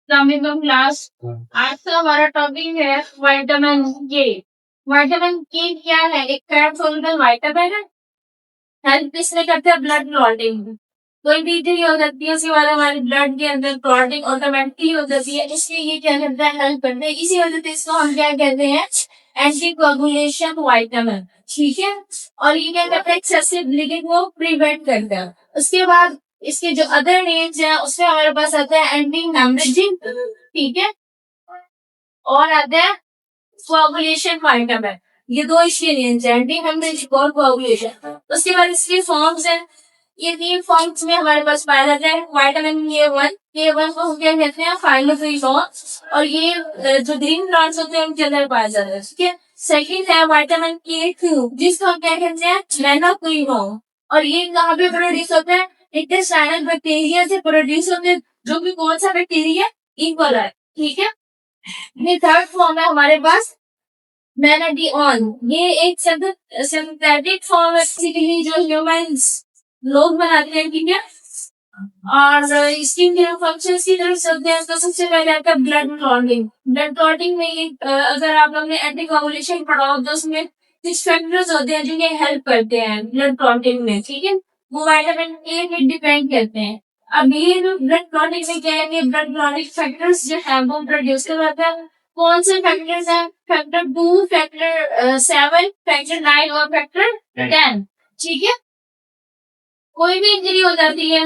Coming on class. आज का हमारा टॉपिक है विटामिन के। विटामिन के क्या है? एक फैट सॉल्युबल विटामिन है। हेल्प किसमें करते हैं? Blood clotting. कोई भी इंजरी हो जाती है उसके बाद हमारे ब्लड के अंदर क्लॉटिंग ऑटोमेटिकली हो जाती है, इसलिए ये क्या करता है? हेल्प करते हैं। इसी वजह से इसको हम क्या कहते हैं? Anti coagulation vitamin. ठीक है। और ये क्या करता है? एक्सेसिव ब्लीडिंग को प्रिवेंट करता है। उसके बाद इसके जो अदर नेम्स हैं उसमें हमारे पास आता है एंटी हेमरेजिंग। ठीक है। और आता है कोगुलेशन विटामिन। ये दो इसके नेम्स हैं, एंटी हेमरेजिंग और कोगुलेशन। उसके बाद इसके फॉर्म्स हैं। ये तीन फॉर्म्स में हमारे पास पाया जाता है। विटामिन के वन को हम क्या कहते हैं? फाइलोफिजोन। और ये जो ग्रीन प्लांट्स होते हैं उनके अंदर पाया जाता है। ठीक है। सेकंड है विटामिन के2, जिसको हम क्या कहते हैं? मेनाक्विनोन। और ये कहाँ पे प्रोड्यूस होता है? इंटेस्टाइनल बैक्टीरिया से प्रोड्यूस होते हैं, जो कि कौन सा बैक्टीरिया? इकोलाई। ठीक है। ये थर्ड फॉर्म है हमारे पास मेनाडिओन। ये एक सिंथेटिक फॉर्म है, बेसिकली जो ह्यूमंस लोग बनाते हैं। ठीक है। और इसकी फंक्शन की तरफ चलते हैं तो सबसे पहले आता है ब्लड क्लॉटिंग। ब्लड क्लॉटिंग में अगर आप लोग ने एंटी कोगुलेशन पढ़ा हो तो उसमें कुछ फैक्टर्स होते हैं जो ये हेल्प करते हैं ब्लड क्लॉटिंग में। ठीक है। वो विटामिन ए पे डिपेंड करते हैं। अब ये जो ब्लड क्लॉटिंग में क्या है? ब्लड क्लॉटिंग फैक्टर्स जो है वो प्रोड्यूस करवाता है। कौन से फैक्टर्स हैं? फैक्टर 2, फैक्टर 7, फैक्टर 9 और फैक्टर 10। ठीक है। कोई भी इंजरी हो जाती है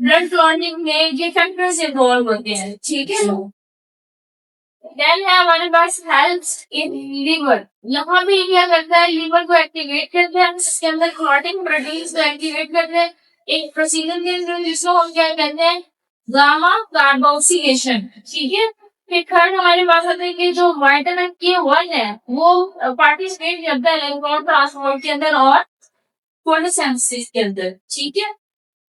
ब्लड क्लॉटिंग में ये फैक्टर्स इन्वॉल्व होते हैं। ठीक है। देन है हमारे पास हेल्प्स इन लीवर। यहाँ भी क्या करता है? लीवर को एक्टिवेट करते हैं, इसके अंदर क्लॉटिंग प्रोटीन्स को एक्टिवेट करते हैं एक प्रोसीजर के अंदर, जिसको हम क्या कहते हैं? Gamma carboxylation. ठीक है। फिर थर्ड हमारे पास आता है कि जो विटामिन के1 है वो पार्टिसिपेट करता है इलेक्ट्रॉन ट्रांसपोर्ट के अंदर और फोटोसिंथेसिस के अंदर। ठीक है।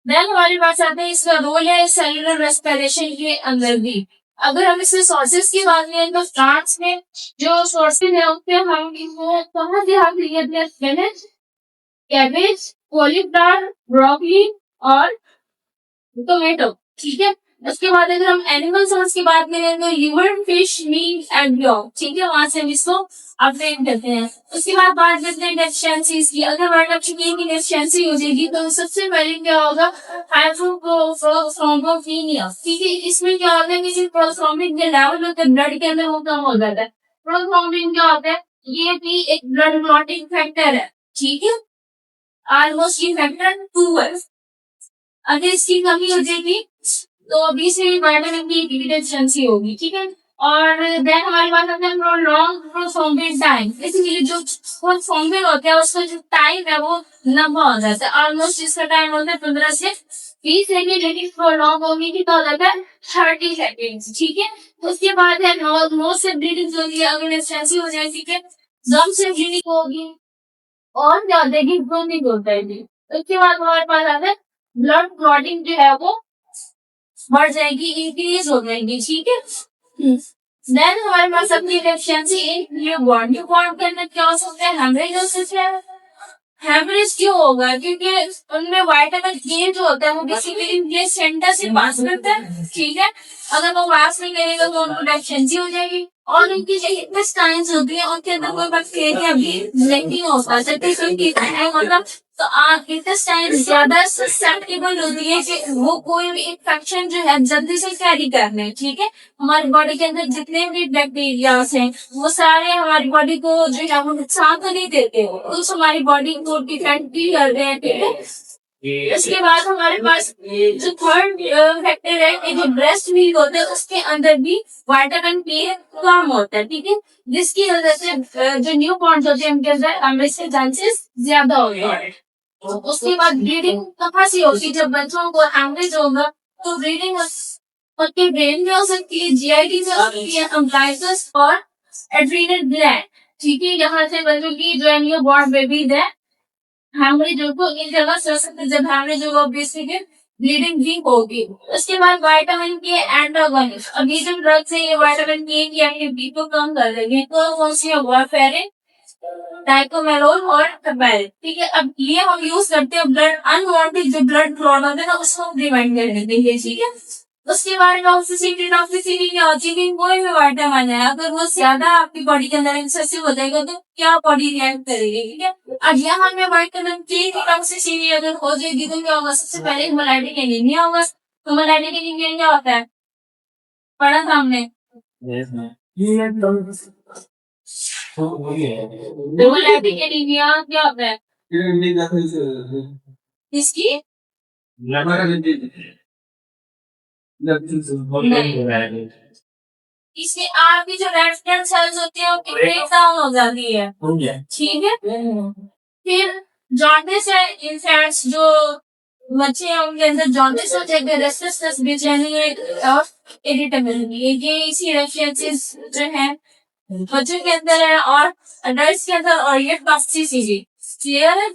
देन हमारे पास आता है इसका रोल है सेलुलर रेस्पिरेशन के अंदर भी। अगर हम इसके सोर्सेज की बात करें तो प्लांट्स में जो सोर्सेज है उससे हम इनको कहाँ से हासिल करते हैं? स्पिनच, कैबेज, कॉलीफ्लावर, ब्रोकली और टोमेटो। ठीक है। उसके बाद अगर हम एनिमल सोर्स की बात करें तो liver, fish, meat and dog. ठीक है। वहां से हम इसको अपडेट करते हैं। उसके बाद बात करते हैं डेफिशिएंसीज की। अगर वर्ल्ड की डेफिशिएंसी हो जाएगी तो सबसे पहले क्या होगा? हाइपोक्रोमोफीनिया। ठीक है। इसमें क्या होता है कि प्रोथ्रोम्बिन के लेवल होता है ब्लड के अंदर वो कम हो जाता है। प्रोथ्रोम्बिन क्या होता है? ये भी एक ब्लड क्लॉटिंग फैक्टर है। ठीक है। ऑलमोस्ट ये फैक्टर 2 है। अगर इसकी कमी हो जाएगी तो अभी से विटामिन की डेफिशिएंसी होगी। ठीक है। और देन हमारे पास आता है लॉन्ग प्रोथ्रोम्बिन टाइम। बेसिकली जो प्रोथ्रोम्बिन होता है उसका जो टाइम है वो लंबा हो जाता है। ऑलमोस्ट इसका टाइम होता है 15 से 20 सेकेंड, लेकिन प्रोलॉन्ग होगी की हो जाता है 30 सेकेंड। ठीक है। उसके बाद है नोज से ब्लीडिंग जो होगी अगर डेफिशिएंसी हो जाए। ठीक है। गम से ब्लीडिंग होगी और क्या होता है कि ब्लीडिंग होता है जी। उसके बाद हमारे पास आता है ब्लड क्लॉटिंग जो है वो बढ़ जाएगी, इंक्रीज हो जाएगी। ठीक है। देन हमारे पास अपनी डेफिशिएंसी एक न्यूबॉर्न के अंदर क्या हो सकता है? हेमरेज हो सकता है। हेमरेज क्यों होगा? क्योंकि उनमें विटामिन के जो होता है वो बेसिकली प्लेसेंटा से पास करता है। ठीक है। अगर वो पास नहीं करेगा तो उनको डेफिशिएंसी हो जाएगी। और उनकी जो इंटेस्टाइन्स होती है उनके अंदर कोई बैक्टीरिया भी नहीं हो पाता, मतलब तो इंटेस्टाइन ज्यादा ससेप्टेबल होती है कि वो कोई भी इन्फेक्शन जो है जल्दी से कैरी करने। ठीक है। हमारी बॉडी के अंदर जितने भी बैक्टीरियाज हैं वो सारे हमारी बॉडी को जो है वो नुकसान तो नहीं देते, उस हमारी बॉडी को डिफेंड भी करते हैं। ठीक है। इसके बाद हमारे पास जो थर्ड फैक्टर है कि जो ब्रेस्ट मिल्क होता है उसके अंदर भी विटामिन के कम होता है। ठीक है। जिसकी वजह से जो न्यू बॉर्न होते हैं उनके अंदर हमें से चांसेस ज्यादा होते हैं। उसके बाद ब्लीडिंग कहाँ से होगी? जब बच्चों को हेमरेज होगा तो ब्लीडिंग उनके ब्रेन में हो सकती है, जीआईटी में हो सकती है, अम्लाइटस और एड्रीनल ग्लैंड। ठीक है। यहाँ से बच्चों की जो है न्यू बॉर्न बेबीज है हेमरेज को इन जगह से हो सकता है। जब हेमरेज होगा बेसिकली ब्लीडिंग भी होगी। उसके बाद विटामिन के एंटागोनिस्ट। अब ये जो ड्रग्स है ये विटामिन के की एक्टिविटी को कम कर देंगे। तो कौन सी है? वारफेरिन, डाइकोमेलोन और टर्मेरिन। ठीक है। अब ये हम यूज करते हैं ब्लड अनवांटेड जो ब्लड क्लॉट होता है ना उसको प्रिवेंट करने के लिए। ठीक है। उसके बाद टॉक्सिसिटी क्या होती है कि कोई भी विटामिन है अगर वो ज्यादा आपकी बॉडी के अंदर एक्सेसिव हो जाएगा तो क्या बॉडी रिएक्ट करेगी, ठीक है। अब यहाँ में विटामिन के की टॉक्सिसिटी अगर हो जाएगी तो क्या होगा, सबसे पहले हिमोलाइटिक एनीमिया होगा। हिमोलाइटिक एनीमिया क्या होता है, पढ़ा सामने। हिमोलाइटिक एनीमिया क्या होता है, इसकी इसमें आपकी जो रेड ब्लड सेल्स होती है वो ब्रेक डाउन हो जाती है, ठीक है। फिर जॉन्डिस है, इन्फेक्ट्स जो बच्चे हैं उनके अंदर जॉन्डिस हो जाएगा, रेस्टलेसनेस, बेचैनी और इरिटेबिलिटी, ये इसी रेफियंसेस जो है बच्चों के अंदर है और अडल्ट के अंदर, और ये टॉक्सिसिटी, क्लियर है।